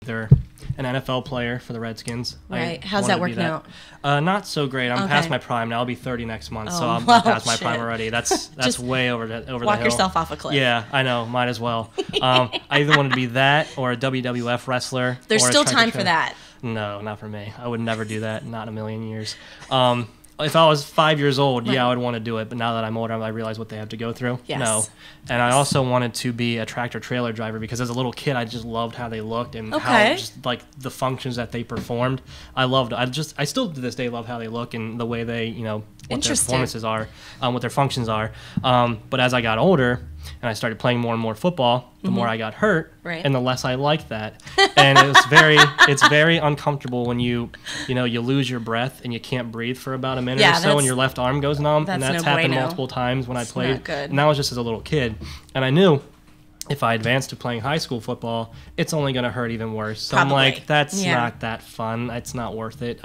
They're an NFL player for the Redskins. Right. How's that working out? Not so great. I'm past my prime now. I'll be 30 next month, so I'm past my prime already. That's way over the hill. Walk yourself off a cliff. Yeah, I know. Might as well. I either wanted to be that or a WWF wrestler. There's still time for that. No, not for me. I would never do that. Not in a million years. If I was 5 years old, yeah, I would want to do it. But now that I'm older, I realize what they have to go through. Yes. No. And I also wanted to be a tractor trailer driver because as a little kid, I just loved how they looked and how just like the functions that they performed. I loved. I still to this day love how they look and the way they, what their performances are, what their functions are. But as I got older and I started playing more and more football, the more I got hurt, and the less I liked that. And it's very uncomfortable when you lose your breath and you can't breathe for about a minute or so, and your left arm goes numb. And that's happened multiple times when I played. Not good. And that was just as a little kid, and I knew if I advanced to playing high school football, it's only going to hurt even worse. So Probably. I'm like, that's not that fun. It's not worth it.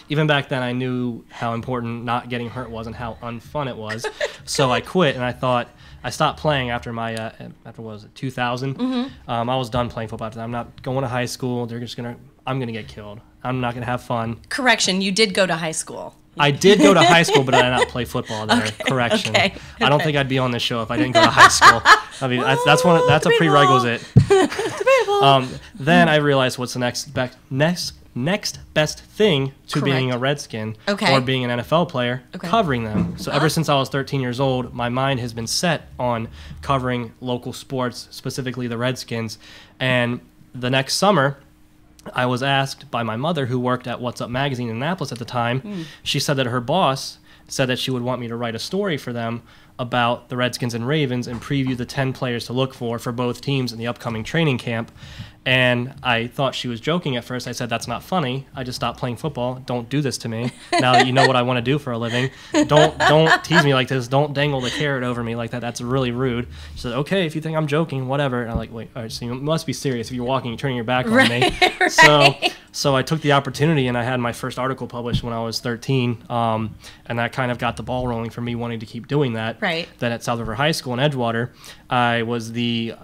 Even back then, I knew how important not getting hurt was and how unfun it was. So I quit, and I thought I stopped playing after my after what was it, 2000. I was done playing football after that. I'm not going to high school. I'm gonna get killed. I'm not gonna have fun. Correction, you did go to high school. I did go to high school, but I did not play football there. Correction. Okay. I don't think I'd be on this show if I didn't go to high school. I mean, that's a prerequisite. Then I realized what's the next best thing to being a Redskin or being an NFL player, covering them. So ever since I was 13 years old, my mind has been set on covering local sports, specifically the Redskins. And the next summer, I was asked by my mother, who worked at What's Up Magazine in Annapolis at the time. She said that her boss said that she would want me to write a story for them about the Redskins and Ravens and preview the 10 players to look for both teams in the upcoming training camp. And I thought she was joking at first. I said, that's not funny. I just stopped playing football. Don't do this to me. Now that you know what I want to do for a living, don't tease me like this. Don't dangle the carrot over me like that. That's really rude. She said, okay, if you think I'm joking, whatever. And I'm like, wait, all right, so you must be serious if you're walking and turning your back on me. So I took the opportunity, and I had my first article published when I was 13. And that kind of got the ball rolling for me wanting to keep doing that. Then at South River High School in Edgewater, I was the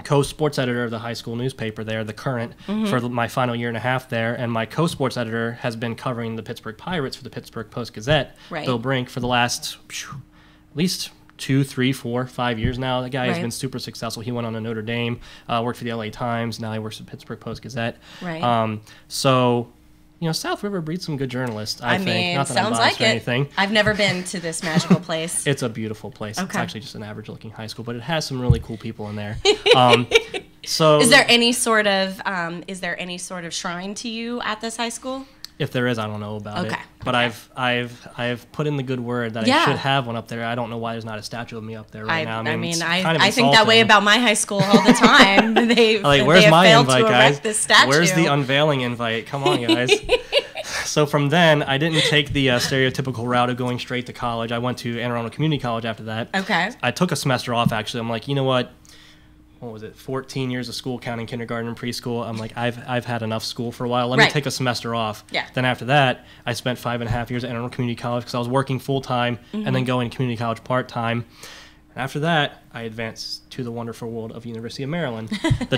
co-sports editor of the high school newspaper there, The Current, for my final year and a half there. And my co-sports editor has been covering the Pittsburgh Pirates for the Pittsburgh Post-Gazette, Bill Brink, for the last at least 2, 3, 4, 5 years now. That guy has been super successful. He went on to Notre Dame, worked for the LA Times. Now he works for the Pittsburgh Post-Gazette. So, South River breeds some good journalists, I think. Not that sounds I'm biased like or anything. I've never been to this magical place. It's a beautiful place. It's actually just an average-looking high school, but it has some really cool people in there. So, is there any sort of shrine to you at this high school? If there is, I don't know about it. But I've put in the good word that I should have one up there. I don't know why there's not a statue of me up there right now. I think that way about my high school all the time. Where's my invite, guys? This statue. Where's the unveiling invite? Come on, guys. So from then, I didn't take the stereotypical route of going straight to college. I went to Anne Arundel Community College after that. I took a semester off, actually. I'm like, you know what? What was it, 14 years of school, counting kindergarten and preschool. I'm like, I've had enough school for a while. Let me take a semester off. Then after that, I spent 5.5 years at Anne Arundel Community College because I was working full-time and then going to community college part-time. And after that, I advanced to the wonderful world of University of Maryland,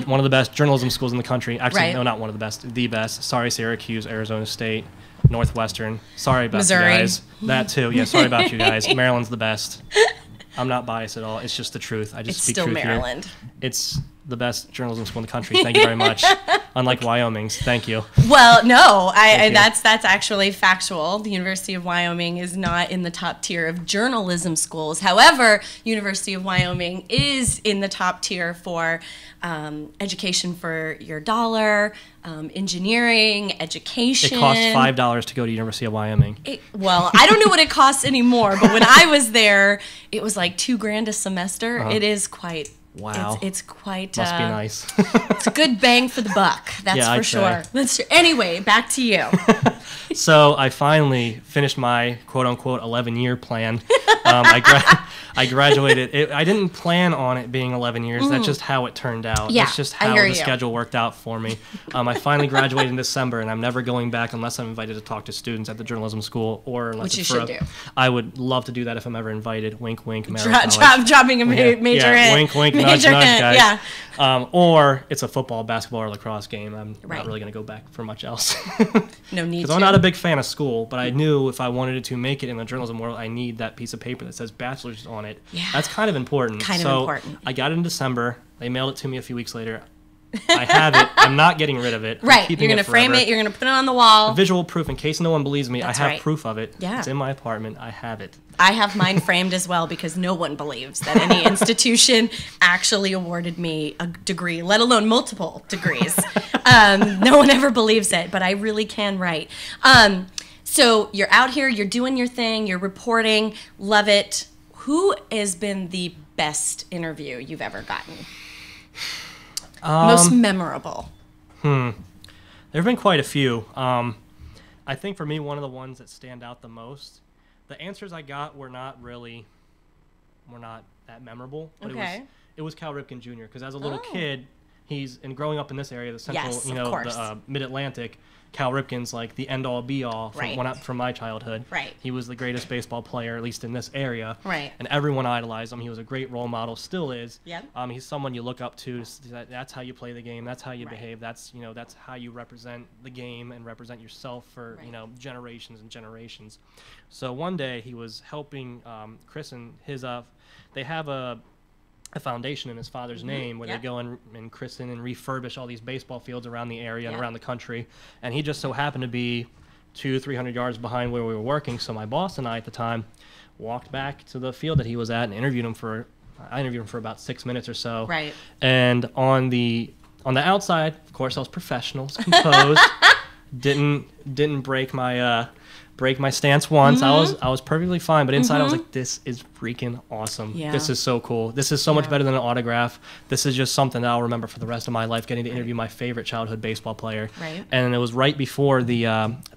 one of the best journalism schools in the country. Actually, no, not one of the best, the best. Sorry, Syracuse, Arizona State, Northwestern. Sorry about Missouri. you guys. That too. Yeah, sorry about you guys. Maryland's the best. I'm not biased at all. It's just the truth. I just speak truth here. It's still Maryland. It's the best journalism school in the country. Thank you very much. Unlike Wyoming's. Thank you. Well, no, that's actually factual. The University of Wyoming is not in the top tier of journalism schools. However, University of Wyoming is in the top tier for education for your dollar, engineering, education. It costs $5 to go to University of Wyoming. Well, I don't know what it costs anymore, but when I was there, it was like $2,000 a semester. It is quite. Wow. It's quite. Must be nice. It's a good bang for the buck. That's for sure. Anyway, back to you. So I finally finished my quote-unquote 11-year plan. I graduated. I didn't plan on it being 11 years. That's just how it turned out. Yeah, that's just how the schedule worked out for me. I finally graduated in December, and I'm never going back unless I'm invited to talk to students at the journalism school, or unless Which you should do. I would love to do that if I'm ever invited. Wink, wink. Dropping a major hit. Wink, wink. nudge, guys. Yeah. Or it's a football, basketball, or lacrosse game. I'm Right. not really going to go back for much else. No need Because to. I'm not a big fan of school, but I knew if I wanted to make it in the journalism world, I need that piece of paper that says bachelor's on it. Yeah. That's kind of important. Kind of so important. I got it in December. They mailed it to me a few weeks later. I have it. I'm not getting rid of it. I'm Right. keeping You're going it to frame forever. it. You're going to put it on the wall. Visual proof, in case no one believes me, That's I have right. proof of it. Yeah. It's in my apartment. I have it. I have mine framed as well because no one believes that any institution actually awarded me a degree, let alone multiple degrees. No one ever believes it, but I really can write. So you're out here, you're doing your thing, you're reporting, love it. Who has been the best interview you've ever gotten? Most memorable? There have been quite a few. I think for me, one of the ones that stand out the most, the answers I got were not that memorable. But Okay. it was Cal Ripken Jr. Because as a little kid, and growing up in this area, the central, Yes, of the course. Mid-Atlantic, Cal Ripken's like the end-all be-all Right. from my childhood. Right. He was the greatest baseball player, at least in this area. Right. And everyone idolized him. He was a great role model, still is. Yep. He's someone you look up to. That's how you play the game. That's how you Right. behave. That's how you represent the game and represent yourself for Right. generations and generations. So one day he was helping Chris and his. They have a foundation in his father's name where Yep. they go and christen and refurbish all these baseball fields around the area and Yep. around the country. And he just so happened to be 200-300 yards behind where we were working. So my boss and I at the time walked back to the field that he was at and interviewed him for about 6 minutes or so. Right. And on the outside, of course, I was professional, was composed, didn't break my stance once. Mm-hmm. I was perfectly fine, but inside I was like, this is freaking awesome. Yeah. This is so cool. This is so much Yeah. better than an autograph. This is just something that I'll remember for the rest of my life, getting to interview my favorite childhood baseball player. Right. And it was right before I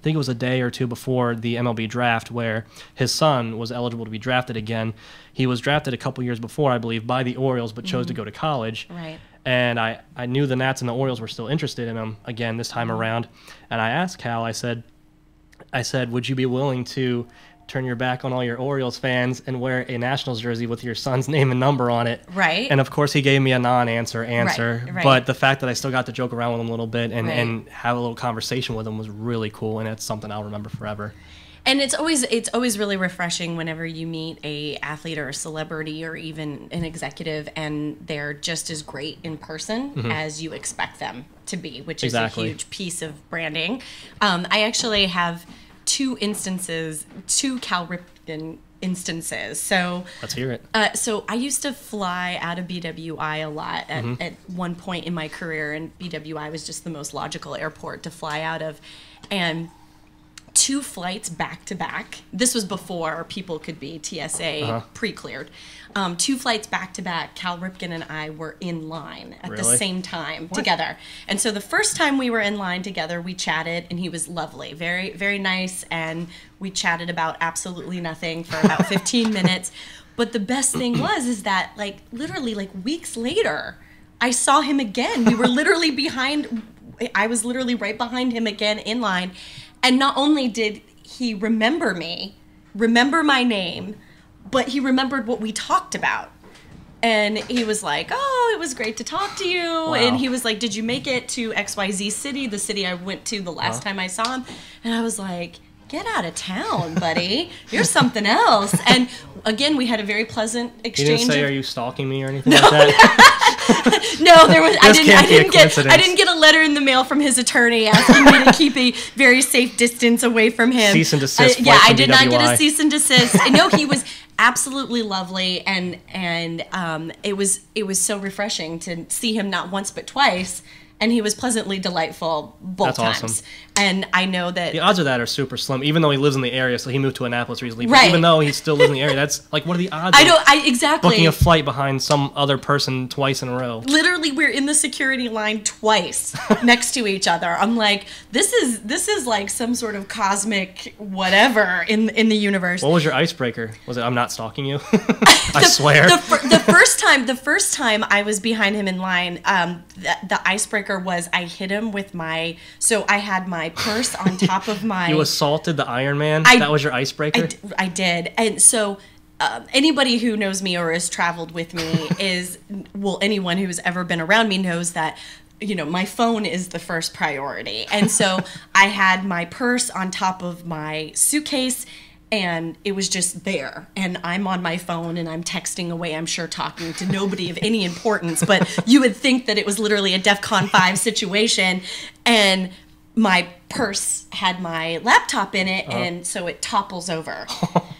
think it was a day or two before the MLB draft where his son was eligible to be drafted again. He was drafted a couple years before, I believe, by the Orioles, but chose to go to college. Right. And I knew the Nats and the Orioles were still interested in him again this time around. And I asked Cal, I said, would you be willing to turn your back on all your Orioles fans and wear a Nationals jersey with your son's name and number on it? Right. And of course he gave me a non-answer. Right. But the fact that I still got to joke around with him a little bit and, Right. and have a little conversation with him was really cool. And it's something I'll remember forever. And it's always really refreshing whenever you meet a athlete or a celebrity or even an executive and they're just as great in person as you expect them to be, which is Exactly. a huge piece of branding. I actually have two Cal Ripken instances. So Let's hear it. so I used to fly out of BWI a lot at one point in my career, and BWI was just the most logical airport to fly out of. And 2 flights back to back. This was before people could be TSA pre-cleared. 2 flights back to back. Cal Ripken and I were in line at the Really? same time together. And so the first time we were in line together, we chatted, and he was lovely, very, very nice, and we chatted about absolutely nothing for about 15 minutes. But the best thing is that literally weeks later, I saw him again. We were literally I was literally right behind him again in line. And not only did he remember my name, but he remembered what we talked about. And he was like, oh, it was great to talk to you. Wow. And he was like, did you make it to XYZ city, the city I went to the last time I saw him? And I was like, get out of town, buddy. You're something else. And again, we had a very pleasant He exchange. didn't say, are you stalking me or anything like that? No, there was. This can't be a coincidence. I didn't get a letter in the mail from his attorney asking me to keep a very safe distance away from him. Cease and desist Yeah, flight I from did not get BWI. a cease and desist. No, he was absolutely lovely, and it was so refreshing to see him not once but twice. And he was pleasantly delightful both That's times. awesome. And I know that The odds of that are super slim, even though he lives in the area. So he moved to Annapolis recently. But Right. even though he still lives in the area, that's like, what are the odds of exactly. booking a flight behind some other person twice in a row? Literally, we're in the security line twice next to each other. I'm like, this is like some sort of cosmic whatever in the universe. What was your icebreaker? Was it, I'm not stalking you? I swear. The first time I was behind him in line, the icebreaker was I hit him with so I had my purse on top of my. You assaulted the Iron Man? I- That was your icebreaker? I did. And so anybody who knows me or has traveled with me anyone who's ever been around me knows that, you know, my phone is the first priority. And so I had my purse on top of my suitcase, and it was just there. And I'm on my phone and I'm texting away, I'm sure talking to nobody of any importance, but you would think that it was literally a DEFCON 5 situation. And my purse had my laptop in it, and so it topples over.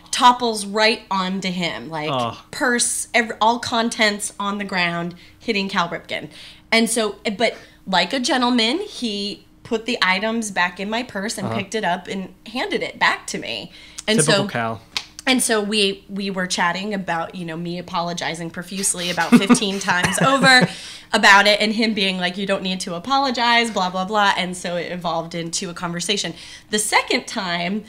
Topples right onto him, like purse, all contents on the ground, hitting Cal Ripken. And so, but like a gentleman, he put the items back in my purse and picked it up and handed it back to me. And Typical Cal. And so we were chatting about, you know, me apologizing profusely about 15 times over about it, and him being like, you don't need to apologize, blah, blah, blah. And so it evolved into a conversation. The second time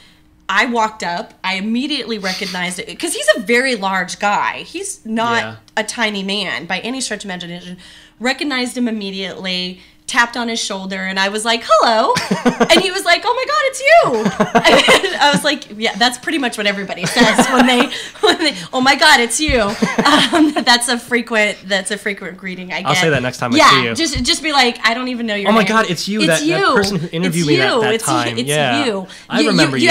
I walked up, I immediately recognized it because he's a very large guy. He's not a tiny man by any stretch of imagination. Recognized him immediately, tapped on his shoulder, and I was like, hello. And he was like, oh my God, it's you. And I was like, yeah, that's pretty much what everybody says when they oh my God, it's you. That's a frequent greeting I get. I'll say that next time I see you. Just be like, I don't even know your name. Oh my God, it's you. That person who interviewed me that time. It's you. I remember you. You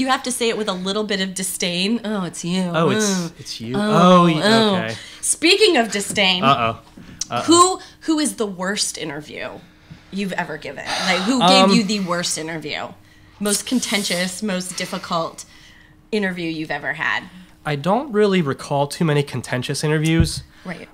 have to say it with a little bit of disdain. Oh, it's you. Oh, it's you. Okay. Speaking of disdain. Uh-oh. Who is the worst interview you've ever given? Like, who gave you the worst interview? Most contentious, most difficult interview you've ever had? I don't really recall too many contentious interviews. Right.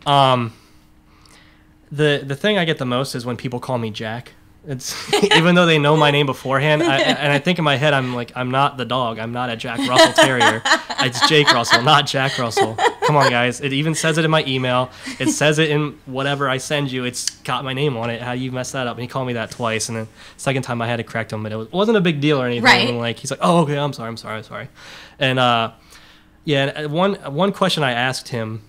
The thing I get the most is when people call me Jack. It's even though they know my name beforehand, and I think in my head I'm not the dog. I'm not a Jack Russell Terrier. It's Jake Russell, not Jack Russell. Come on, guys. It even says it in my email. It says it in whatever I send you. It's got my name on it. How do you mess that up? And he called me that twice, and then second time I had to correct him, but it wasn't a big deal or anything. Right. And like he's like, oh, okay, I'm sorry. And and one question I asked him,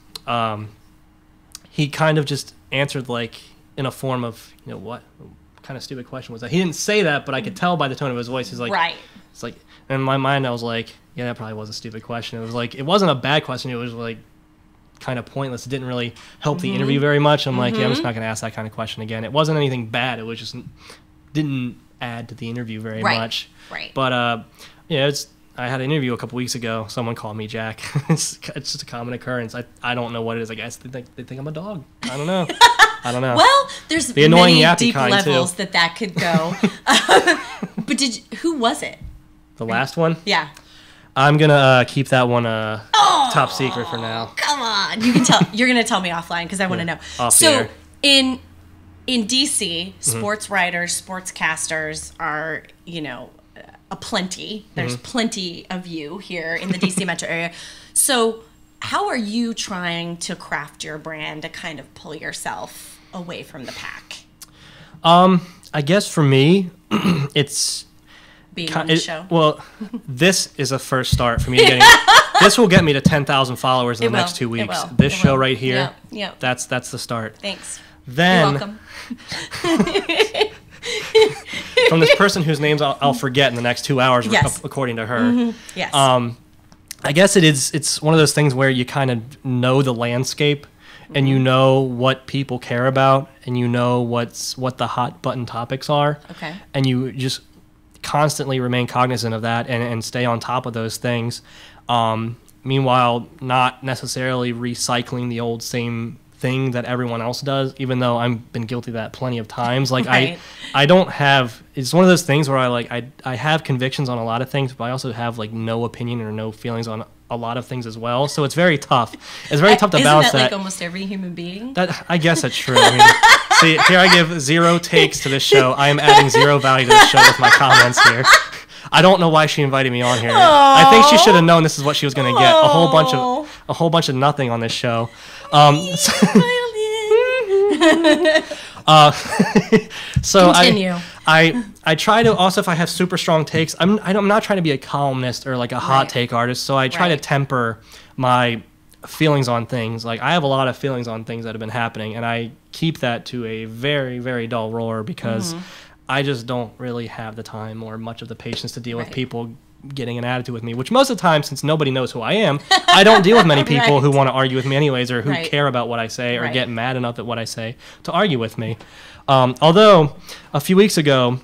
he kind of just answered like in a form of, you know, what kind of stupid question was that? He didn't say that, but I could tell by the tone of his voice. He's like, right. It's like, in my mind, I was like, yeah, that probably was a stupid question. It was like, it wasn't a bad question. It was like kind of pointless. It didn't really help the interview very much. I'm like, yeah, I'm just not going to ask that kind of question again. It wasn't anything bad. It was just didn't add to the interview very much. Right. But yeah, I had an interview a couple weeks ago. Someone called me Jack. It's just a common occurrence. I don't know what it is. I guess they think I'm a dog. I don't know. Well, there's the annoying many deep kind levels too. that could go. But who was it? The last one? Yeah. I'm gonna keep that one top secret for now. Come on, you can tell. You're gonna tell me offline because I want to know. Off the air. in DC, sports writers, sportscasters are, you know, aplenty. There's plenty of you here in the DC metro area. So how are you trying to craft your brand to kind of pull yourself away from the pack? I guess for me, it's being on the show. Well, this is a first start for me getting. This will get me to 10,000 followers in the next 2 weeks. This show right here. Yeah. That's the start. Thanks. Then, you're welcome. From this person whose names I'll forget in the next 2 hours, according to her. Yes. I guess it's one of those things where you kind of know the landscape and you know what people care about and you know what the hot button topics are. Okay. And you just constantly remain cognizant of that and stay on top of those things. Meanwhile, not necessarily recycling the old same thing that everyone else does, even though I've been guilty of that plenty of times. Like right. I don't have, it's one of those things where I have convictions on a lot of things, but I also have like no opinion or no feelings on a lot of things as well. So it's very tough. It's very tough to balance that. Isn't that like almost every human being? That, I guess that's true. I mean, see, here I give 0 takes to this show. I am adding 0 value to the show with my comments here. I don't know why she invited me on here. Aww. I think she should have known this is what she was going to get. A whole bunch of nothing on this show. So continue. I try to also, if I have super strong takes, I'm not trying to be a columnist or like a hot take artist. So I try to temper my feelings on things. Like I have a lot of feelings on things that have been happening, and I keep that to a very, very dull roar because I just don't really have the time or much of the patience to deal with people getting an attitude with me, which most of the time, since nobody knows who I am, I don't deal with many people who want to argue with me anyways, or who care about what I say, or get mad enough at what I say to argue with me. Although a few weeks ago,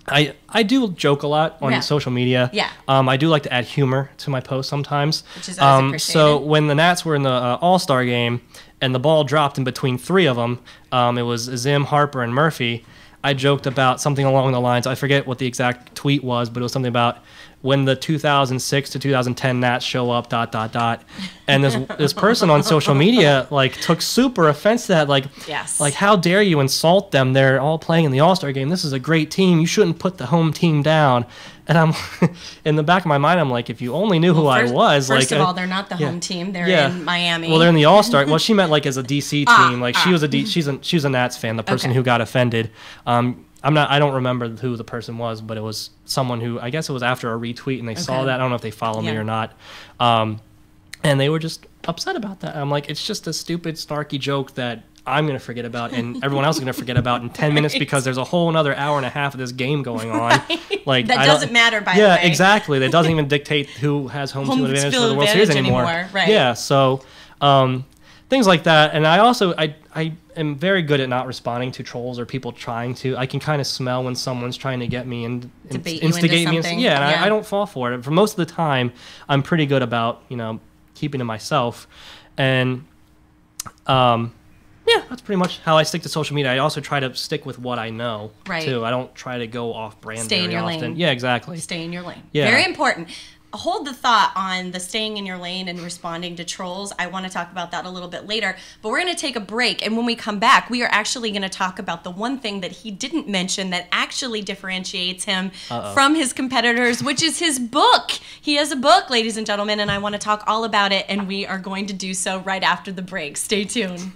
I do joke a lot on social media. Yeah. I do like to add humor to my posts sometimes. Which is always appreciated. So when the Nats were in the All-Star game and the ball dropped in between three of them, it was Zim, Harper, and Murphy, I joked about something along the lines, I forget what the exact tweet was, but it was something about when the 2006 to 2010 Nats show up, ... And this person on social media like took super offense to that, like, like, how dare you insult them? They're all playing in the All-Star game. This is a great team. You shouldn't put the home team down. And I'm in the back of my mind, I'm like, if you only knew who I was. First of all, they're not the home team. They're in Miami. Well, they're in the All-Star. Well, she meant like as a DC team. Like she was she's a Nats fan. The person who got offended. I don't remember who the person was, but it was someone who, I guess it was after a retweet and they saw that. I don't know if they follow me or not. And they were just upset about that. I'm like, it's just a stupid, snarky joke that I'm going to forget about and everyone else is going to forget about in 10 minutes because there's a whole another hour and a half of this game going on. Like that doesn't matter, by the way. Yeah, exactly. That doesn't even dictate who has home field advantage for the World Series anymore. Right. Yeah, so things like that. And I also, I am very good at not responding to trolls or people trying to. I can kind of smell when someone's trying to get me and instigate me. And I don't fall for it. For most of the time, I'm pretty good about, keeping to myself. And yeah, that's pretty much how I stick to social media. I also try to stick with what I know, too. I don't try to go off brand Stay in your often. lane. Yeah, exactly. Stay in your lane. Yeah. Very important. Hold the thought on the staying in your lane and responding to trolls. I want to talk about that a little bit later, but we're going to take a break. And when we come back, we are actually going to talk about the one thing that he didn't mention that actually differentiates him from his competitors, which is his book. He has a book, ladies and gentlemen, and I want to talk all about it. And we are going to do so right after the break. Stay tuned.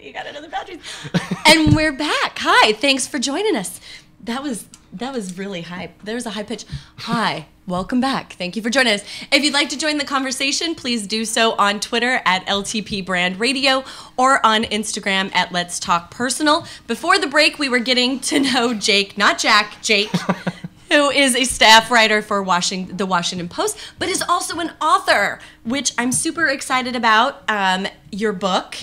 You got another boundaries. And we're back. Hi, thanks for joining us. That was really high. There was a high pitch. Hi, Welcome back. Thank you for joining us. If you'd like to join the conversation, please do so on Twitter at LTP Brand Radio or on Instagram at Let's Talk Personal. Before the break, we were getting to know Jake, not Jack, Jake, who is a staff writer for the Washington Post, but is also an author, which I'm super excited about. Your book.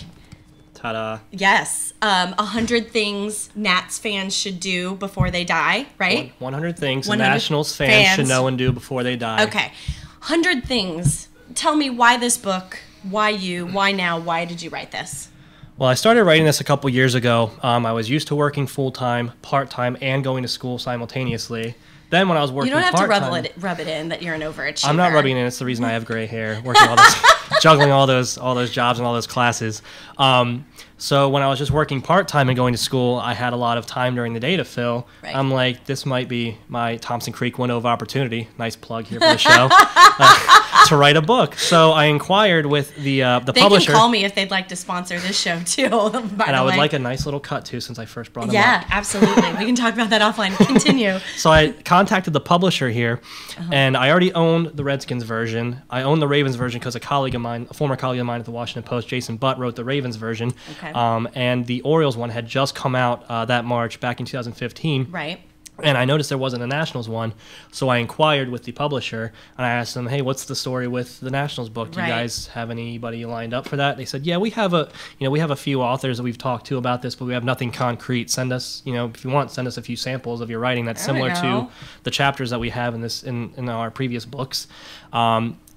Ta-da. Yes. 100 Things Nats fans should do before they die, right? 100 things 100 Nationals fans should know and do before they die. Okay. 100 things. Tell me why this book, why you, why now, why did you write this? Well, I started writing this a couple years ago. I was used to working full-time, part-time, and going to school simultaneously. Then when I was working part-time... You don't have to rub it in that you're an overachiever. I'm not rubbing it in. It's the reason I have gray hair, working all this, juggling all those jobs and all those classes. So when I was just working part-time and going to school, I had a lot of time during the day to fill. Right. I'm like, this might be my Thompson Creek window of opportunity. Nice plug here for the show. To write a book. So I inquired with the publisher. They can call me if they'd like to sponsor this show too. And I would like a nice little cut too, since I first brought them up. Yeah, absolutely. We can talk about that offline. Continue. So I contacted the publisher here, and I already owned the Redskins version. I owned the Ravens version because a former colleague of mine at the Washington Post, Jason Butt, wrote the Ravens version. Okay. And the Orioles one had just come out that March back in 2015. Right. And I noticed there wasn't a Nationals one, so I inquired with the publisher, and I asked them, "Hey, what's the story with the Nationals book? Do you guys have anybody lined up for that?" They said, "Yeah, we have a few authors that we've talked to about this, but we have nothing concrete. Send us, if you want, send us a few samples of your writing that's similar to the chapters that we have in our previous books."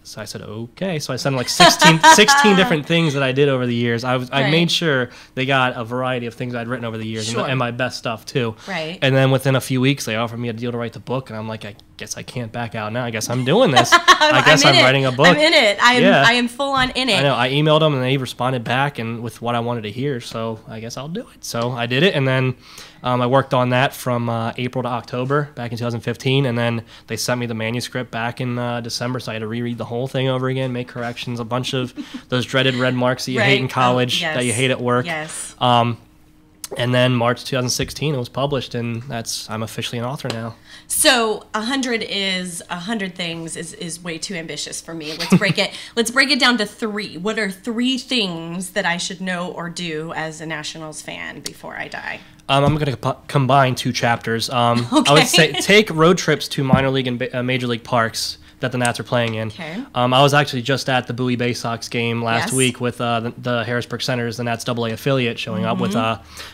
So I said, okay. So I sent them like 16 different things that I did over the years. I made sure they got a variety of things I'd written over the years, and my best stuff too. Right. And then within a few weeks, they offered me a deal to write the book, and I'm like, I guess I can't back out now. I guess I'm doing this. I guess I'm writing a book. I'm in it. I am full on in it. I know. I emailed them, and they responded back and with what I wanted to hear. So I guess I'll do it. So I did it, and then I worked on that from April to October back in 2015, and then they sent me the manuscript back in December, so I had to reread the whole thing over again, make corrections, a bunch of those dreaded red marks that you hate in college, that you hate at work. Yes. And then March 2016, it was published, and I'm officially an author now. So 100 things is way too ambitious for me. Let's break it. Let's break it down to 3. What are 3 things that I should know or do as a Nationals fan before I die? I'm going to combine 2 chapters. I would say take road trips to minor league and major league parks that the Nats are playing in. Okay. I was actually just at the Bowie Bay Sox game last week with the Harrisburg Senators, the Nats AA affiliate, showing up with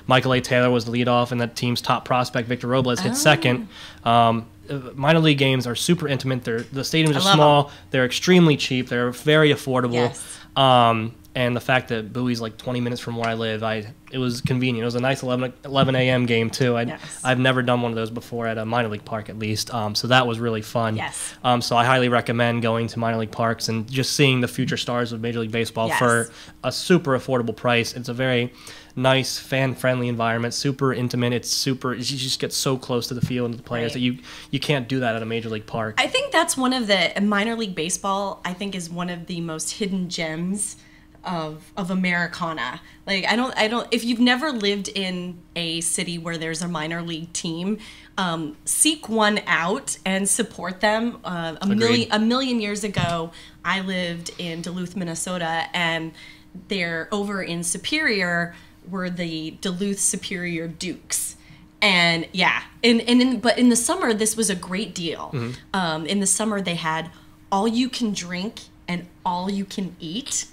Michael A. Taylor was the leadoff, and the team's top prospect, Victor Robles, hit second. Minor league games are super intimate. The stadiums are small. They're extremely cheap. They're very affordable. Yes. And the fact that Bowie's like 20 minutes from where I live, it was convenient. It was a nice 11 a.m. game, too. I've never done one of those before at a minor league park, at least. So that was really fun. Yes. So I highly recommend going to minor league parks and just seeing the future stars of Major League Baseball for a super affordable price. It's a very nice, fan-friendly environment, super intimate. You just get so close to the field and to the players that you can't do that at a major league park. I think that's one of the minor league baseball, I think, is one of the most hidden gems of Americana. Like I don't if you've never lived in a city where there's a minor league team, seek one out and support them. A million years ago, I lived in Duluth, Minnesota, and they're over in Superior were the Duluth Superior Dukes. And but in the summer this was a great deal. In the summer they had all you can drink and all you can eat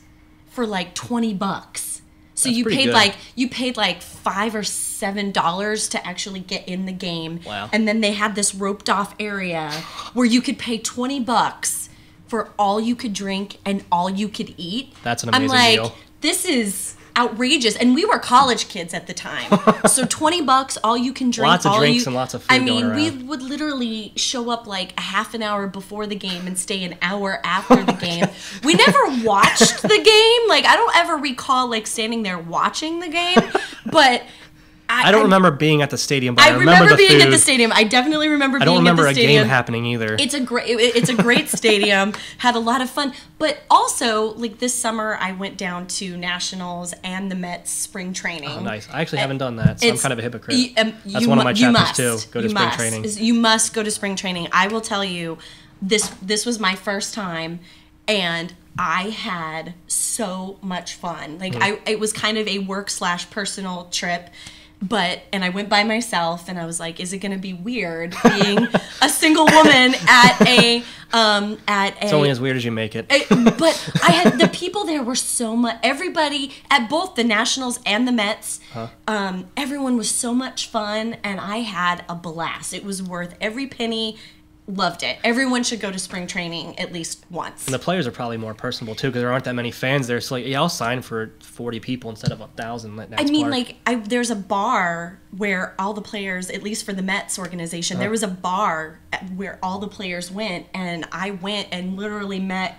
for like $20. So you paid like $5 or $7 to actually get in the game. Wow. And then they had this roped off area where you could pay $20 for all you could drink and all you could eat. That's an amazing deal. This is outrageous, and we were college kids at the time. So $20, all you can drink. Lots of drinks and lots of food going around. We would literally show up like a half an hour before the game and stay an hour after the game. We never watched the game. Like I don't ever recall like standing there watching the game, but I don't remember being at the stadium, but I remember being food. At the stadium. I definitely remember being at the stadium. I don't remember a game happening either. It's a great stadium. Had a lot of fun. But also, like this summer, I went down to Nationals and the Mets spring training. Oh, nice. I actually haven't done that, so I'm kind of a hypocrite. That's one of my chapters too. Go to spring training. You must go to spring training. I will tell you, this was my first time, and I had so much fun. Like it was kind of a work/personal trip. And I went by myself, and I was like, is it going to be weird being a single woman at a It's only as weird as you make it. But I had, the people there were so much, everybody at both the Nationals and the Mets, everyone was so much fun, and I had a blast. It was worth every penny. Loved it. Everyone should go to spring training at least once. And the players are probably more personable too, because there aren't that many fans there. So like, yeah, I'll sign for 40 people instead of 1,000. I mean, like, there's a bar where all the players, at least for the Mets organization, there was a bar where all the players went, and I went and literally met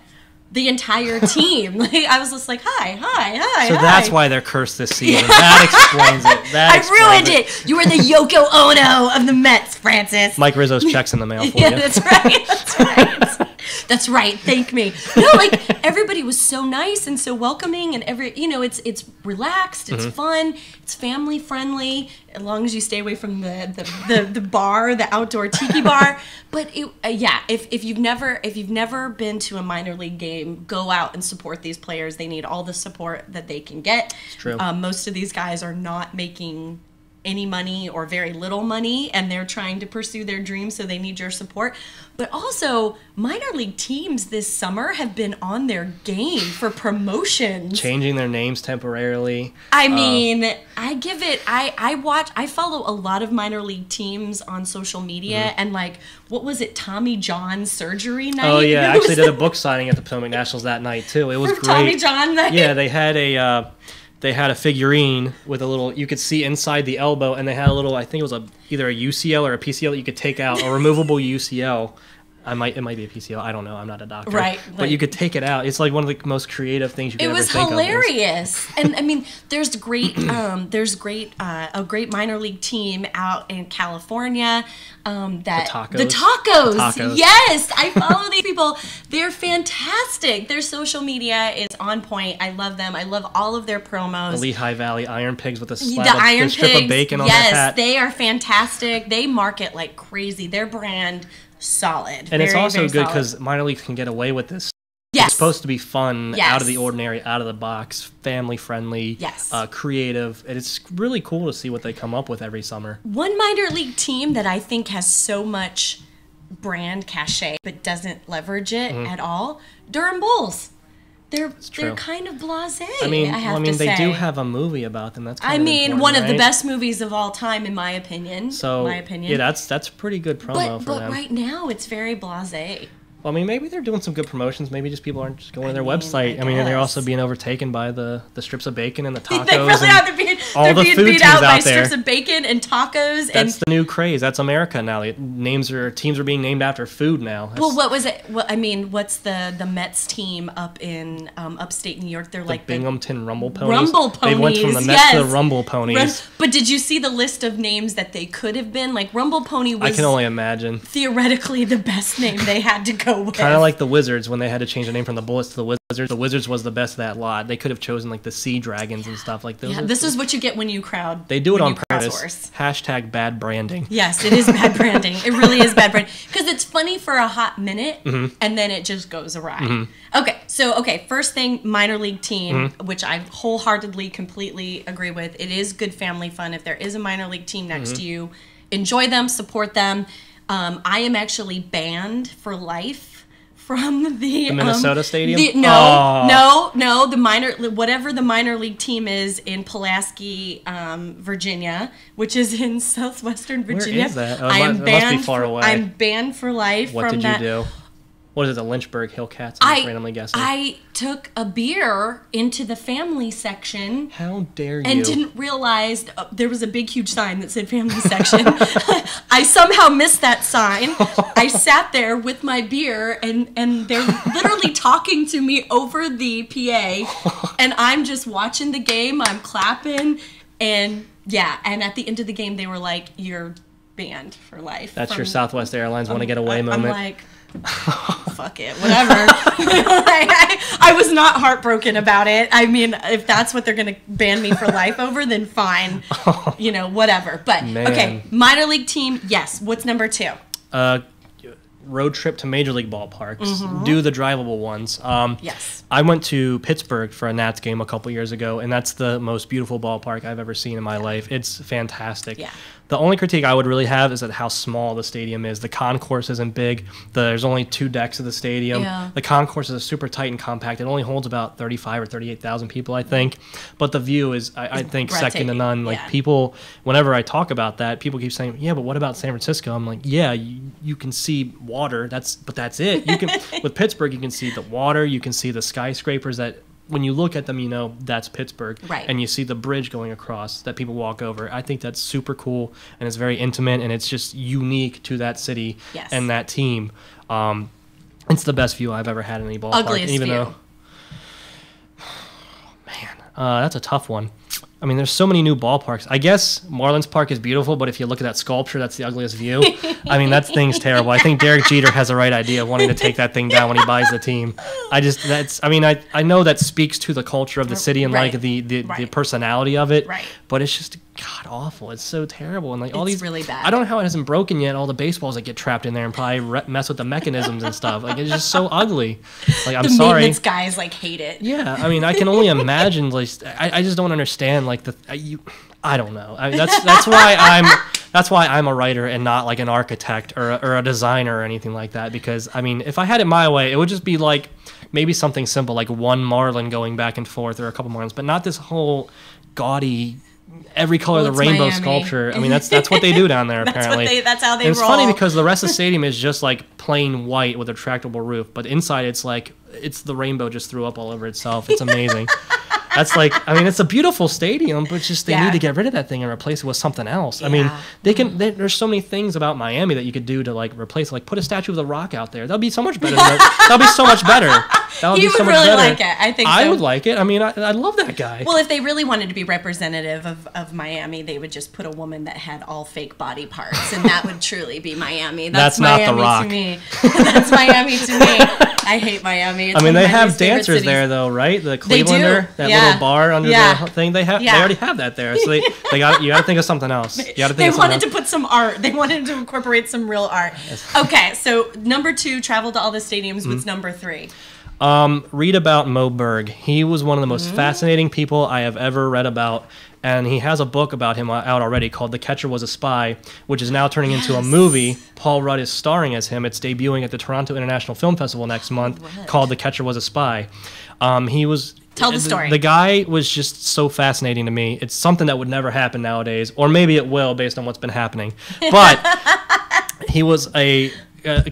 the entire team. Like, I was just like, hi. So that's why they're cursed this season. That explains it. I ruined it. You were the Yoko Ono of the Mets, Francis. Mike Rizzo's checks in the mail for you. That's right. That's right. Thank me. No, like, everybody was so nice and so welcoming, and it's relaxed, it's fun, it's family friendly, as long as you stay away from the bar, the outdoor tiki bar. But if you've never been to a minor league game, go out and support these players. They need all the support that they can get. It's true. Most of these guys are not making any money or very little money, and they're trying to pursue their dreams, so they need your support. But also, minor league teams this summer have been on their game for promotions, changing their names temporarily. I mean, I follow a lot of minor league teams on social media, and like, what was it, Tommy John surgery night? Oh yeah, I actually did a book signing at the Potomac Nationals that night too. It was great. Tommy John night. Yeah, they had a figurine with a little, you could see inside the elbow, and they had a little, I think it was either a UCL or a PCL that you could take out, a removable UCL. It might be a PCL. I don't know. I'm not a doctor. Right. But you could take it out. It's like one of the most creative things you could ever think of. It was hilarious. And I mean, there's a great minor league team out in California. The tacos. Yes, I follow these people. They're fantastic. Their social media is on point. I love them. I love all of their promos. The Lehigh Valley Iron Pigs with a strip of bacon on their hat. Yes, they are fantastic. They market like crazy. Their brand, solid. And it's also good because minor leagues can get away with this. Yes. It's supposed to be fun, out of the ordinary, out of the box, family friendly, creative. And it's really cool to see what they come up with every summer. One minor league team that I think has so much brand cachet but doesn't leverage it at all, Durham Bulls. They're kind of blasé. I mean, they do have a movie about them. That's one of the best movies of all time, in my opinion. Yeah, that's pretty good promo for them. But right now, it's very blasé. Well, I mean, maybe they're doing some good promotions. Maybe just people aren't just going to their website. I mean, they're also being overtaken by the strips of bacon and the tacos. They really are. They're being beat out by strips of bacon and tacos. That's the new craze. That's America now. Teams are being named after food now. Well, what was it? Well, I mean, what's the Mets team up in upstate New York? They're like Binghamton Rumble Ponies. Rumble Ponies. They went from the Mets to the Rumble Ponies. But did you see the list of names that they could have been? Like, Rumble Pony was, I can only imagine, theoretically the best name they had to go with. Kind of like the Wizards when they had to change the name from the Bullets to the Wizards. The Wizards was the best of that lot. They could have chosen like the Sea Dragons and stuff like those. Yeah, this is what you get when you crowd. They do it on purpose. #, bad branding. Yes, it is bad branding. It really is bad branding. Because it's funny for a hot minute, and then it just goes awry. Okay, first thing, minor league team, which I wholeheartedly, completely agree with. It is good family fun. If there is a minor league team next to you, enjoy them, support them. I am actually banned for life from the Minnesota Stadium. No. Whatever the minor league team is in Pulaski, Virginia, which is in southwestern Virginia. Where is that? It must be far away. I'm banned for life. What from did you do? What is it, the Lynchburg Hillcats? I'm just randomly guessing. I took a beer into the family section. How dare you? And didn't realize there was a big, huge sign that said family section. I somehow missed that sign. I sat there with my beer, and they're literally talking to me over the PA. And I'm just watching the game. I'm clapping. And at the end of the game, they were like, "You're banned for life." That's your Southwest Airlines want to get away moment. I'm like, fuck it, whatever. I was not heartbroken about it. I mean, if that's what they're going to ban me for life over, then fine. Whatever. But, okay, minor league team, yes. What's number 2? road trip to major league ballparks, do the drivable ones. Yes. I went to Pittsburgh for a Nats game a couple years ago, and that's the most beautiful ballpark I've ever seen in my life. It's fantastic. Yeah. The only critique I would really have is at how small the stadium is. The concourse isn't big. There's only 2 decks of the stadium. Yeah. The concourse is super tight and compact. It only holds about 35 or 38,000 people, I think. But the view is, I think, second to none. Like, people, whenever I talk about that, people keep saying, yeah, but what about San Francisco? I'm like, yeah, you can see water. But that's it. You can with Pittsburgh, you can see the water. You can see the skyscrapers that, when you look at them, you know that's Pittsburgh. Right. And you see the bridge going across that people walk over. I think that's super cool, and it's very intimate, and it's just unique to that city and that team. It's the best view I've ever had in any ballpark. Ugliest even view. Though, man, that's a tough one. I mean, there's so many new ballparks. I guess Marlins Park is beautiful, but if you look at that sculpture, that's the ugliest view. I mean, that thing's terrible. I think Derek Jeter has the right idea of wanting to take that thing down when he buys the team. I know that speaks to the culture of the city and like the personality of it, but it's just god awful. It's so terrible, and like all these really bad. I don't know how it hasn't broken yet. All the baseballs that get trapped in there and probably mess with the mechanisms and stuff. Like, it's just so ugly. Like, I'm sorry. The maintenance guys like hate it. Yeah, I mean, I can only imagine. Like, I just don't understand. Like, I don't know. I mean, that's why I'm a writer and not like an architect or a designer or anything like that. Because I mean, if I had it my way, it would just be like maybe something simple, like one Marlin going back and forth or a couple Marlins, but not this whole gaudy, every color of the rainbow Miami. Sculpture. I mean, that's what they do down there. Apparently, that's how they and it's roll. funny because the rest of the stadium is just like plain white with a retractable roof, but inside it's the rainbow just threw up all over itself. It's amazing. That's like, I mean, it's a beautiful stadium, but just they need to get rid of that thing and replace it with something else. I mean, there's so many things about Miami that you could do to like replace, like put a statue of The Rock out there. That'll be so much better. That'll be so much better. You would really like it. I think I would like it. I mean, I love that guy. Well, if they really wanted to be representative of Miami, they would just put a woman that had all fake body parts, and that would truly be Miami. That's Miami not The Rock. To me. That's Miami to me. I hate Miami. It's I mean, they have dancers cities. there, though, right? The Clevelander, that little bar under the thing. They already have that there. So you got to think of something else. They wanted to put some art. They wanted to incorporate some real art. Okay, so number 2, travel to all the stadiums. What's number 3? Read about Mo Berg. He was one of the most fascinating people I have ever read about. And he has a book about him out already called The Catcher Was a Spy, which is now turning into a movie. Paul Rudd is starring as him. It's debuting at the Toronto International Film Festival next month called The Catcher Was a Spy. Tell the story. The guy was just so fascinating to me. It's something that would never happen nowadays, or maybe it will based on what's been happening. But he was a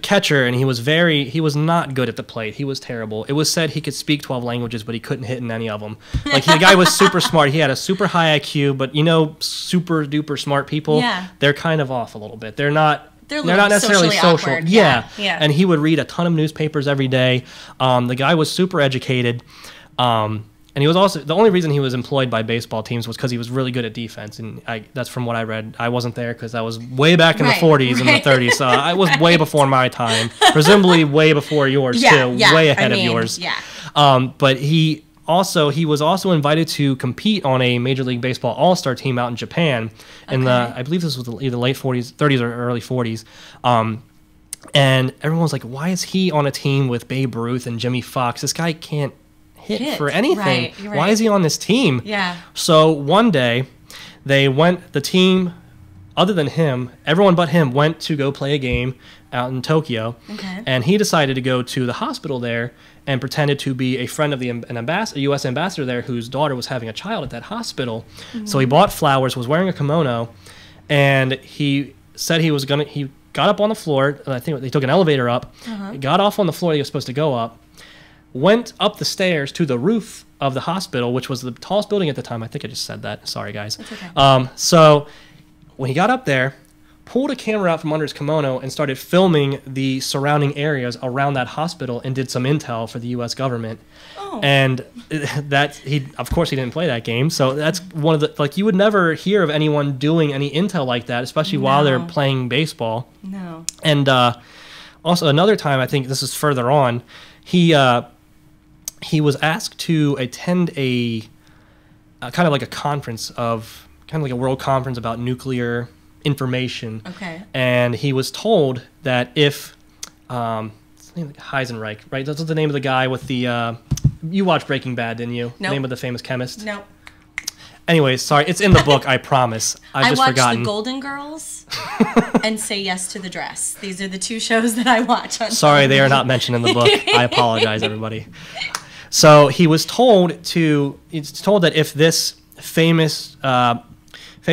catcher, and he was not good at the plate. He was terrible. It was said he could speak 12 languages, but he couldn't hit in any of them. Like, the guy was super smart. He had a super high IQ, but super duper smart people, they're kind of off a little bit. They're not necessarily social. Awkward. Yeah. And he would read a ton of newspapers every day. The guy was super educated. And he was also, the only reason he was employed by baseball teams was because he was really good at defense. And that's from what I read. I wasn't there because that was way back in the 40s and the 30s. So I was way before my time. Presumably way before yours, too. Way ahead of yours. But he was also invited to compete on a Major League Baseball All-Star team out in Japan in I believe this was either late 30s or early 40s. And everyone was like, why is he on a team with Babe Ruth and Jimmy Fox? This guy can't hit for anything. Right. Why is he on this team? Yeah. So one day, the team, other than him, everyone but him went to go play a game out in Tokyo. Okay. And he decided to go to the hospital there and pretended to be a friend of a U.S. ambassador there whose daughter was having a child at that hospital. Mm-hmm. So he bought flowers, was wearing a kimono, and he said he got up on the floor. I think they took an elevator up. Uh-huh. Got off on the floor he was supposed to go up. Went up the stairs to the roof of the hospital, which was the tallest building at the time. I think I just said that. Sorry, guys. That's okay. So when he got up there, pulled a camera out from under his kimono and started filming the surrounding areas around that hospital and did some intel for the U.S. government. Oh. And of course, he didn't play that game. So that's one of the, like, you would never hear of anyone doing any intel like that, especially while they're playing baseball. No. And also another time, I think this is further on, he was asked to attend a kind of like a conference kind of like a world conference about nuclear information. Okay. And he was told that if What's the name? Heisenreich, right? That's the name of the guy with the. You watched Breaking Bad, didn't you? No. Name of the famous chemist. No. Anyways, sorry, it's in the book. I promise. I've just watched forgotten. The Golden Girls and Say Yes to the Dress. These are the two shows that I watch on Sorry, they are not mentioned in the book. I apologize, everybody. So he was told to. It's told that if this famous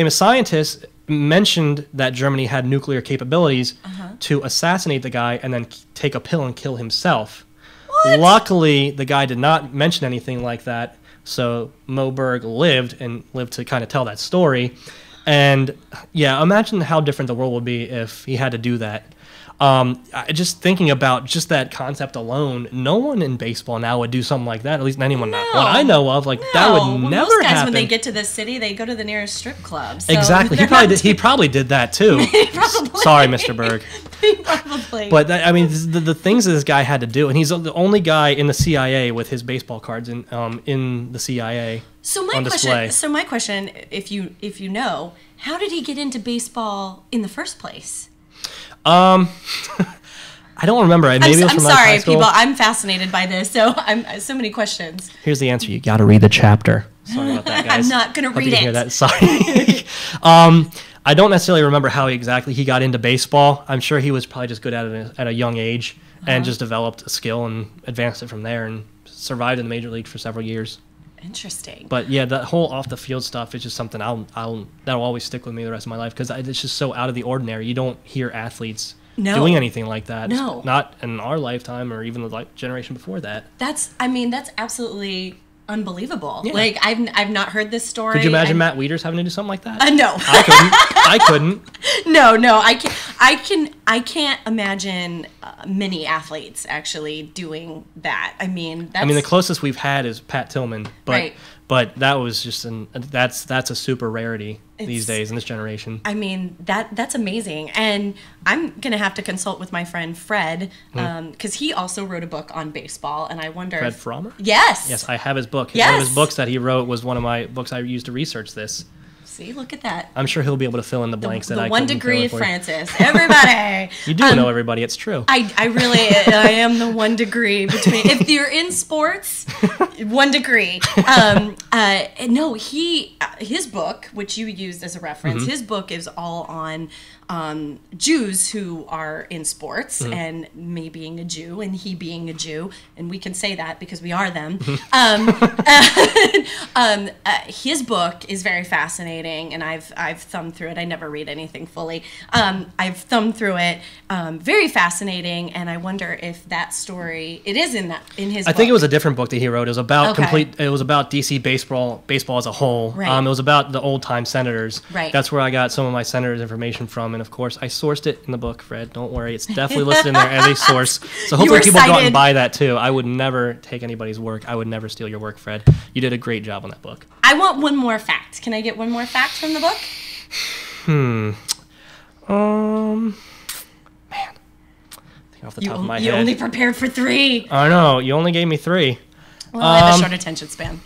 scientist mentioned that Germany had nuclear capabilities, to assassinate the guy and then take a pill and kill himself. What? Luckily, the guy did not mention anything like that. So Moberg lived to kind of tell that story. And yeah, imagine how different the world would be if he had to do that. Just thinking about just that concept alone, no one in baseball now would do something like that. At least anyone that I know of, that would never most guys, happen. when they get to the city, they go to the nearest strip club. So Exactly. He probably did that too. Sorry, Mr. Berg. Probably. But the things that this guy had to do, and he's the only guy in the CIA with his baseball cards in the CIA on display. So my question, if you know, how did he get into baseball in the first place? I don't remember. Maybe it was I'm from sorry, high school. people. I'm fascinated by this, so I'm so many questions. Here's the answer. You got to read the chapter. Sorry about that, guys. I'm not gonna Hope read you it. Hear that. Sorry. I don't necessarily remember how exactly he got into baseball. I'm sure he was probably just good at it at a young age and just developed a skill and advanced it from there and survived in the major league for several years. Interesting. But yeah, that whole off the field stuff is just something that'll always stick with me the rest of my life because it's just so out of the ordinary. You don't hear athletes doing anything like that. No. Not in our lifetime or even the generation before that. That's absolutely unbelievable. Yeah. Like I've not heard this story. Could you imagine Matt Wieters having to do something like that? No. I couldn't. No, I can't imagine many athletes actually doing that. I mean, the closest we've had is Pat Tillman, but Right. but that was just that's a super rarity these days in this generation. I mean, that's amazing. And I'm going to have to consult with my friend Fred because he also wrote a book on baseball. And I wonder Fred Frommer? Yes. Yes, I have his book. Yes. One of his books that he wrote was one of my books I used to research this. See, look at that. I'm sure he'll be able to fill in the blanks that I couldn't The 1 fill degree in of for you. Francis. Everybody. You do know everybody. It's true. I really am the 1 degree between. If you're in sports, 1 degree. No, his book, which you used as a reference, his book is all on Jews who are in sports and me being a Jew and he being a Jew, and we can say that because we are them. His book is very fascinating, and I've thumbed through it. I never read anything fully. I've thumbed through it. Very fascinating, and I wonder if that story it is in his. I think it was a different book that he wrote. It was about Okay. It was about DC baseball as a whole. Right. It was about the old time Senators. Right. That's where I got some of my Senators information from, and of course I sourced it in the book. Fred, don't worry, it's definitely listed in there as a source. So hopefully were people go out cited. and buy that too. I would never take anybody's work. I would never steal your work, Fred. You did a great job on that book. I want one more fact. Can I get one more fact from the book? Man, think off the top of my You head. only prepared for 3. I know you only gave me 3. Well, I have a short attention span.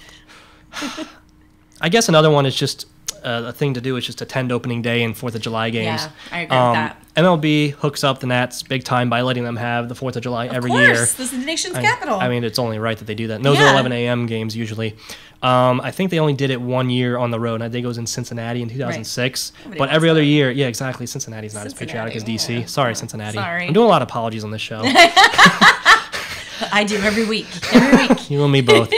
I guess another one is just a thing to do is just attend opening day and 4th of July games. Yeah, I agree with that. MLB hooks up the Nats big time by letting them have the 4th of July every year. Of course, this is the nation's capital. I mean, it's only right that they do that. And those are Yeah. 11 a.m. games usually. I think they only did it 1 year on the road. I think it was in Cincinnati in 2006. Nobody But wants every other that. year, yeah, exactly. Cincinnati's not as patriotic as Cincinnati, DC. yeah. Sorry, Cincinnati. Sorry. I'm doing a lot of apologies on this show. I do every week. Every week. You and me both.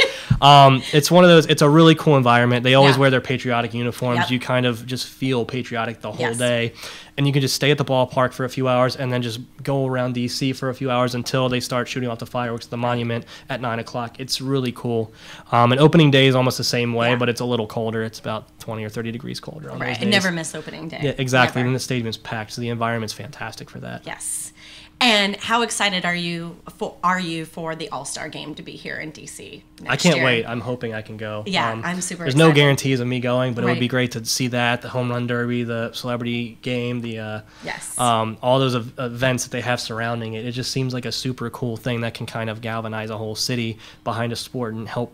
It's one of those. It's a really cool environment. They always Yeah. wear their patriotic uniforms. Yep. You kind of just feel patriotic the whole Yes. day, and you can just stay at the ballpark for a few hours and then just go around DC for a few hours until they start shooting off the fireworks at the monument at 9:00. It's really cool. And opening day is almost the same way, Yeah. but it's a little colder. It's about 20 or 30 degrees colder on Right. those I days. never miss opening day. Yeah, exactly. Never. And the stadium is packed, so the environment's fantastic for that. Yes. And how excited are you for the All-Star game to be here in DC next I can't year? wait. I'm hoping I can go. Yeah, I'm super There's no excited. guarantees of me going, but it would be Right. great to see that, the home run derby, the celebrity game, the Yes. all those events that they have surrounding it. It just seems like a super cool thing that can kind of galvanize a whole city behind a sport and help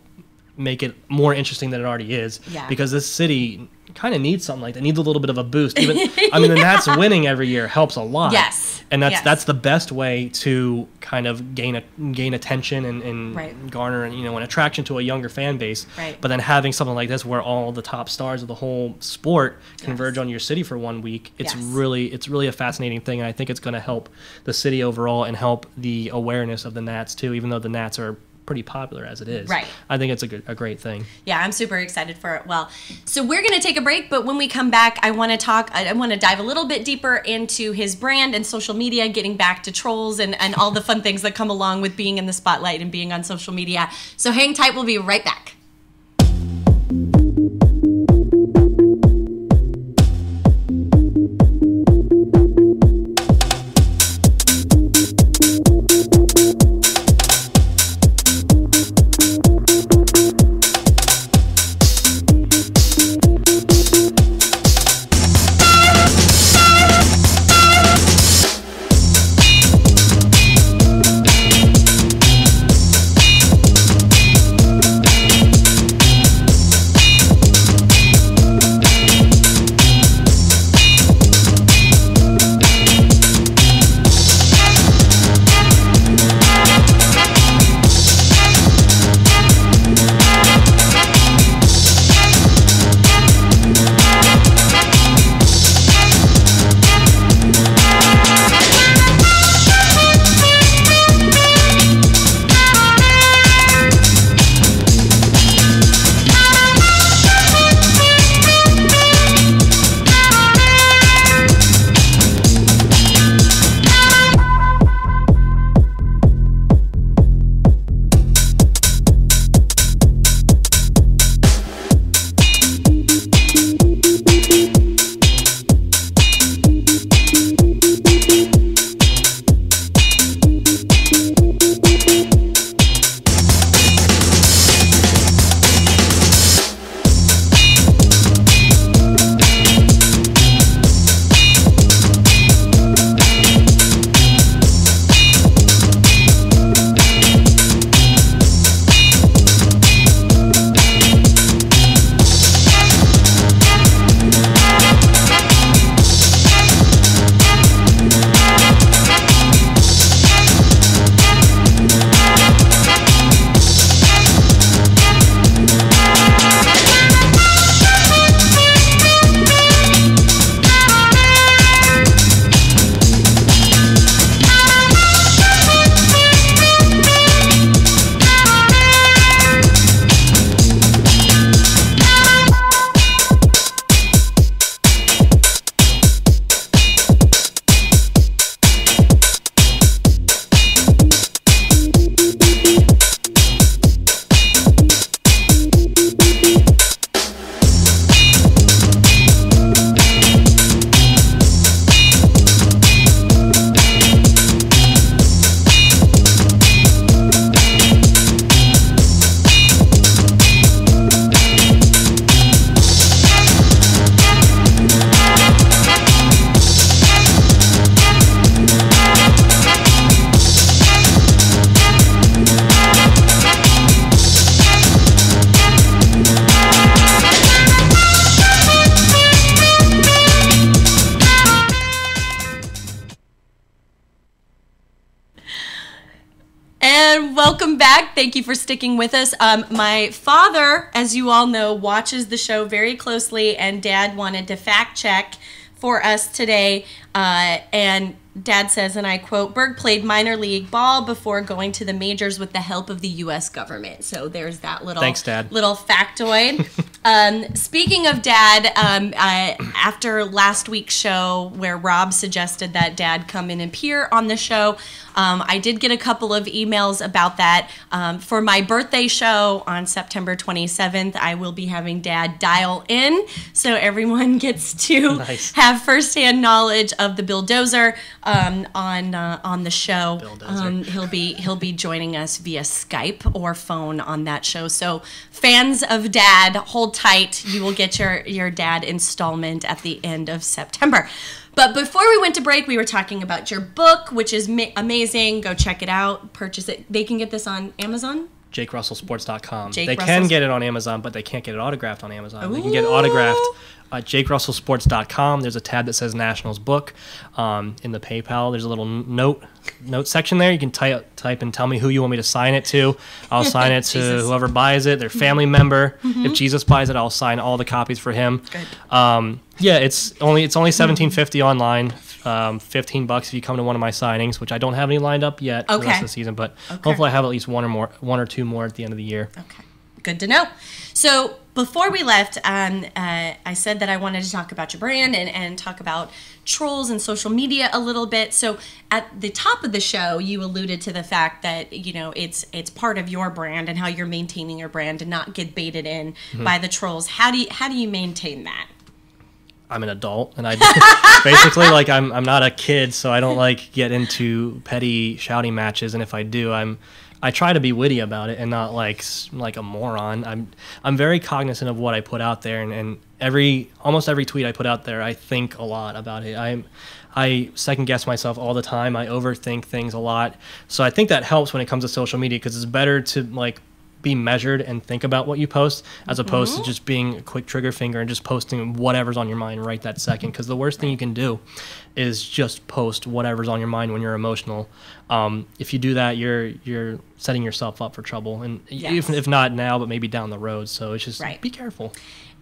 make it more interesting than it already is. Yeah. Because this city kind of needs something like that. Needs a little bit of a boost. Even I mean, the Nats winning every year helps a lot. Yes. And that's Yes. that's the best way to kind of gain attention and Right. garner an attraction to a younger fan base. Right. But then having something like this where all the top stars of the whole sport converge on your city for 1 week, it's Yes. really a fascinating thing, and I think it's going to help the city overall and help the awareness of the Nats too, even though the Nats are pretty popular as it is. Right. I think it's a great thing. Yeah, I'm super excited for it. Well, so we're going to take a break, but when we come back, I want to dive a little bit deeper into his brand and social media, getting back to trolls and all the fun things that come along with being in the spotlight and being on social media. So hang tight, we'll be right back. Welcome back. Thank you for sticking with us. My father, as you all know, watches the show very closely, and Dad wanted to fact check for us today. And Dad says, and I quote, Berg played minor league ball before going to the majors with the help of the U.S. government. So there's that little, Thanks, Dad. Little factoid. Speaking of Dad, after last week's show where Rob suggested that Dad come in and appear on the show, I did get a couple of emails about that. For my birthday show on September 27th, I will be having Dad dial in so everyone gets to have firsthand knowledge of the Bulldozer on the show. He'll be joining us via Skype or phone on that show. So fans of Dad, hold tight. You will get your Dad installment at the end of September. But before we went to break, we were talking about your book, which is amazing. Go check it out. Purchase it. They can get this on Amazon? JakeRussellSports.com. They can get it on Amazon, but they can't get it autographed on Amazon. Ooh. They can get it autographed at jakerussellsports.com. There's a tab that says Nationals book. In the PayPal, there's a little note section there. You can type and tell me who you want me to sign it to. I'll sign it to whoever buys it, their family member. If Jesus buys it, I'll sign all the copies for him. Good. Yeah, it's only $17.50 online. $15 if you come to one of my signings, which I don't have any lined up yet for the rest of the season, but hopefully I have at least one or two more at the end of the year. Okay, good to know. So before we left, I said that I wanted to talk about your brand and talk about trolls and social media a little bit. So at the top of the show, you alluded to the fact that it's part of your brand and how you're maintaining your brand and not get baited in by the trolls. How do you maintain that? I'm an adult, and I basically I'm not a kid, so I don't get into petty shouting matches. And if I do, I try to be witty about it and not like a moron. I'm very cognizant of what I put out there, and almost every tweet I put out there, I think a lot about it. I second guess myself all the time. I overthink things a lot, so I think that helps when it comes to social media, because it's better to be measured and think about what you post as opposed to just being a quick trigger finger and just posting whatever's on your mind right that second. Because the worst thing you can do is just post whatever's on your mind when you're emotional. If you do that, you're setting yourself up for trouble, and if not now, but maybe down the road. So it's just be careful.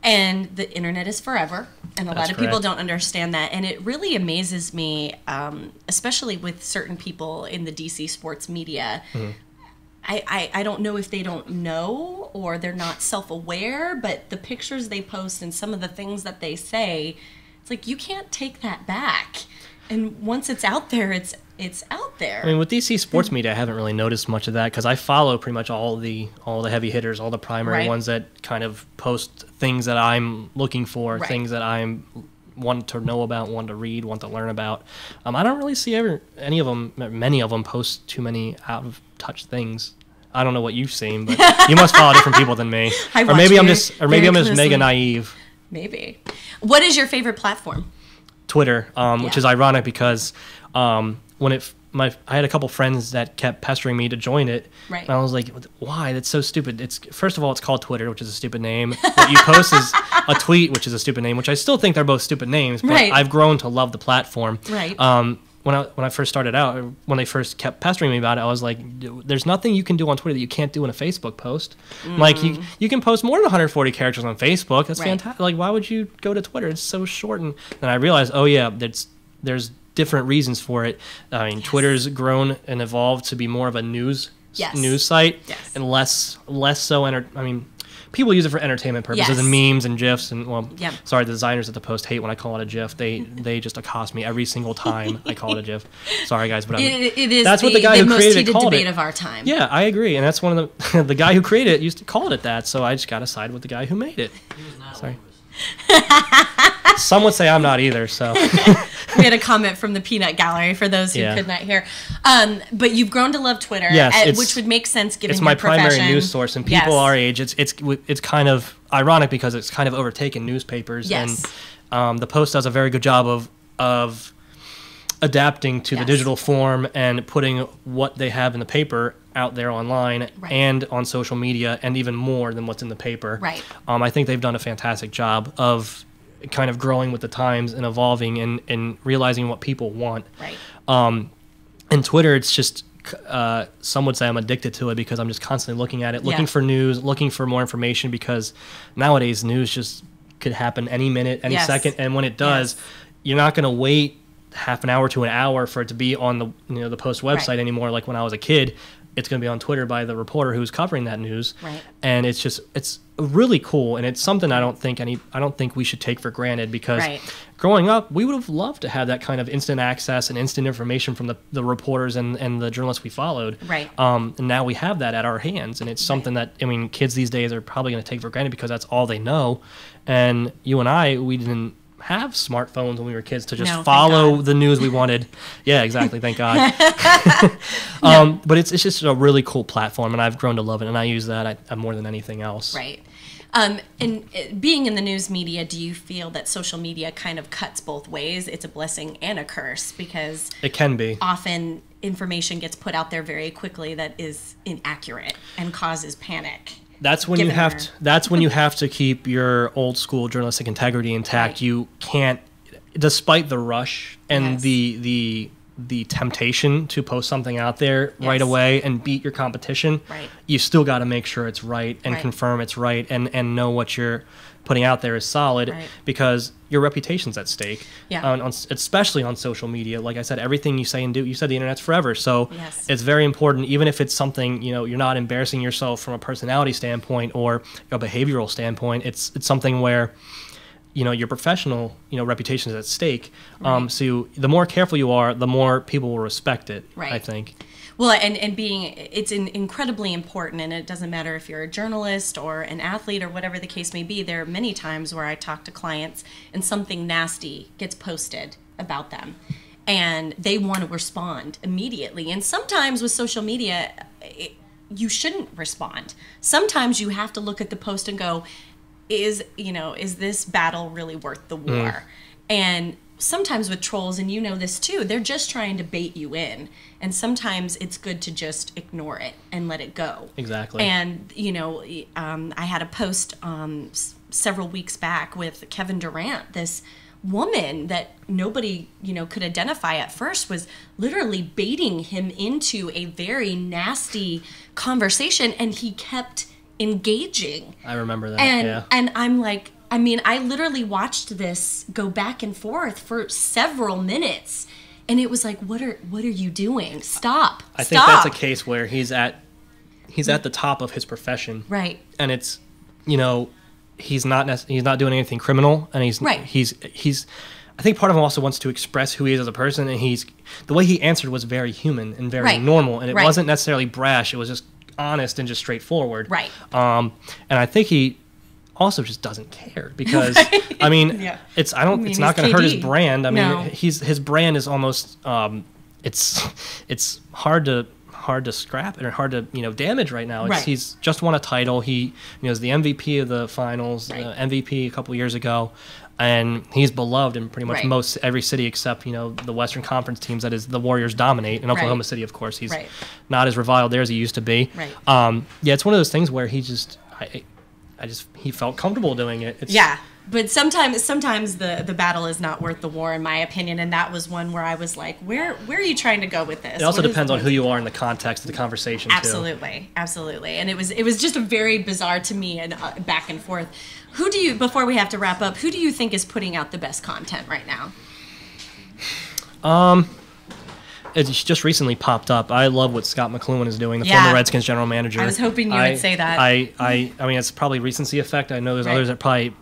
And the internet is forever, and a lot of people don't understand that. And it really amazes me, especially with certain people in the DC sports media. I don't know if they don't know or they're not self-aware, but the pictures they post and some of the things that they say, it's like you can't take that back. And once it's out there, it's out there. I mean, with DC sports media, I haven't really noticed much of that because I follow pretty much all the heavy hitters, all the primary ones that kind of post things that I'm looking for, things that I'm want to know about, want to read, want to learn about. I don't really see many of them post too many out of touch things. I don't know what you've seen, but you must follow different people than me. Or maybe I'm just mega naive. Maybe. What is your favorite platform? Twitter, which is ironic because I had a couple friends that kept pestering me to join it. Right. And I was like, why? That's so stupid. First of all, it's called Twitter, which is a stupid name. What you post is a tweet, which is a stupid name, which I still think they're both stupid names, but I've grown to love the platform. Right. When I first started out, when they first kept pestering me about it, I was like, there's nothing you can do on Twitter that you can't do in a Facebook post. Like, you can post more than 140 characters on Facebook. That's fantastic. Like, why would you go to Twitter? It's so short. And then I realized, there's different reasons for it. I mean, Twitter's grown and evolved to be more of a news site and less so. People use it for entertainment purposes and memes and GIFs. And sorry, the designers at the Post hate when I call it a GIF. They just accost me every single time I call it a GIF. Sorry, guys, but it is that's what the guy who created it called debate it. Of our time. Yeah, I agree, and that's one of the guy who created it used to call it that. So I just got to side with the guy who made it. Sorry. Some would say I'm not either. So we had a comment from the Peanut Gallery for those who could not hear. But you've grown to love Twitter, which would make sense given your profession. It's my primary news source, and people our age, it's kind of ironic because it's kind of overtaken newspapers. Yes. And the Post does a very good job of adapting to the digital form and putting what they have in the paper out there online and on social media, and even more than what's in the paper. Right. I think they've done a fantastic job of kind of growing with the times and evolving and realizing what people want. Right. And Twitter, it's just some would say I'm addicted to it because I'm just constantly looking at it, looking for news, looking for more information, because nowadays news just could happen any minute, any second, and when it does, you're not going to wait half an hour to an hour for it to be on the Post website anymore. Like when I was a kid, it's going to be on Twitter by the reporter who's covering that news. Right. And it's really cool, and it's something I don't think we should take for granted, because growing up, we would have loved to have that kind of instant access and instant information from the reporters and the journalists we followed. Right. And now we have that at our hands, and it's something that, kids these days are probably going to take for granted because that's all they know. And you and we didn't have smartphones when we were kids to just follow the news we wanted. Yeah, exactly. Thank God. But it's just a really cool platform, and I've grown to love it, and I use that more than anything else. Right. And being in the news media, do you feel that social media kind of cuts both ways? It's a blessing and a curse, because it can be. Often information gets put out there very quickly that is inaccurate and causes panic. that's when you have to keep your old school journalistic integrity intact. Right. You can't, despite the rush and Yes. the temptation to post something out there right Yes. away and beat your competition. Right. You still got to make sure it's right and Right. confirm it's right and know what you're putting out there is solid, Right. because your reputation's at stake. Yeah. Especially on social media. Like I said, everything you say and do, you said the internet's forever. So Yes. it's very important, even if it's something, you're not embarrassing yourself from a personality standpoint or a behavioral standpoint. It's something where, your professional, reputation is at stake. Right. So the more careful you are, the more people will respect it, Right. I think. Well, and it's incredibly important, and it doesn't matter if you're a journalist or an athlete or whatever the case may be. There are many times where I talk to clients and something nasty gets posted about them, and they want to respond immediately. And sometimes with social media, you shouldn't respond. Sometimes you have to look at the post and go, is this battle really worth the war? And sometimes with trolls, and this too, they're just trying to bait you in. And sometimes it's good to just ignore it and let it go. Exactly. And, I had a post several weeks back with Kevin Durant, this woman that nobody, could identify at first, was literally baiting him into a very nasty conversation, and he kept engaging. I remember that, And I'm like, I literally watched this go back and forth for several minutes, and it was like, what are you doing? Stop. I think that's a case where he's at the top of his profession. Right. And it's, he's not doing anything criminal, and he's I think part of him also wants to express who he is as a person, and the way he answered was very human and very normal, and it wasn't necessarily brash. It was just honest and just straightforward. Right. And I think he also just doesn't care, because it's not going to hurt his brand. His brand is almost it's hard to scrap and hard to damage right now. He's just won a title. He is the MVP of the finals, MVP a couple years ago, and he's beloved in pretty much every city except the Western Conference teams. That is, the Warriors dominate, and Oklahoma City, of course, he's not as reviled there as he used to be. It's one of those things where he just he felt comfortable doing it. But sometimes the battle is not worth the war, in my opinion, and that was one where I was like, where are you trying to go with this? It also depends on who you are in the context of the conversation, absolutely And it was just a very bizarre to me, and back and forth. Before we have to wrap up, who do you think is putting out the best content right now? It's just recently popped up. I love what Scott McCloughan is doing, the former Redskins general manager. I was hoping you would say that. I mean, it's probably recency effect. I know there's others that probably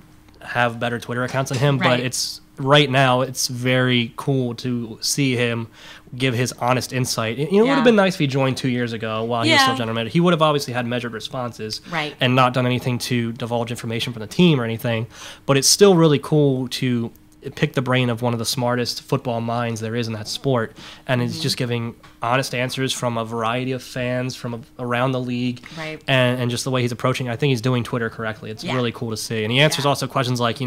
have better Twitter accounts than him, but right now it's very cool to see him give his honest insight. It would have been nice if he joined 2 years ago while he was still general manager. He would have obviously had measured responses and not done anything to divulge information from the team or anything, but it's still really cool to pick the brain of one of the smartest football minds there is in that sport, and it's just giving honest answers from a variety of fans from around the league, and just the way he's approaching. I think he's doing Twitter correctly. It's really cool to see, and he answers also questions like,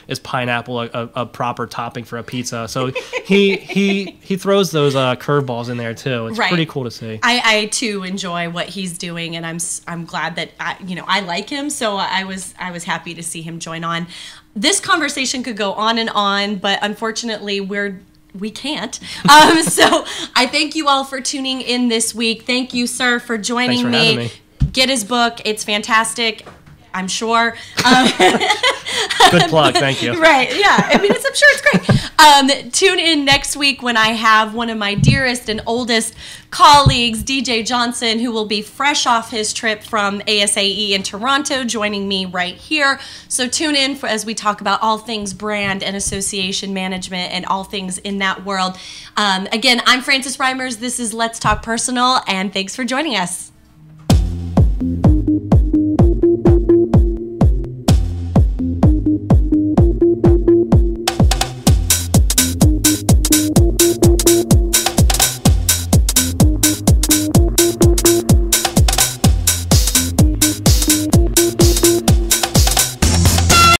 is pineapple a proper topping for a pizza? So he throws those curveballs in there too. It's pretty cool to see. I too enjoy what he's doing, and I'm glad that I like him, so I was happy to see him join on. This conversation could go on and on, but unfortunately we can't. So I thank you all for tuning in this week. Thank you, sir, for joining me. Get his book. It's fantastic, I'm sure. Good plug, thank you. Right, yeah. I'm sure it's great. Tune in next week when I have one of my dearest and oldest colleagues, DJ Johnson, who will be fresh off his trip from ASAE in Toronto, joining me right here. So tune in as we talk about all things brand and association management and all things in that world. Again, I'm Frances Reimers. This is Let's Talk Personal, and thanks for joining us.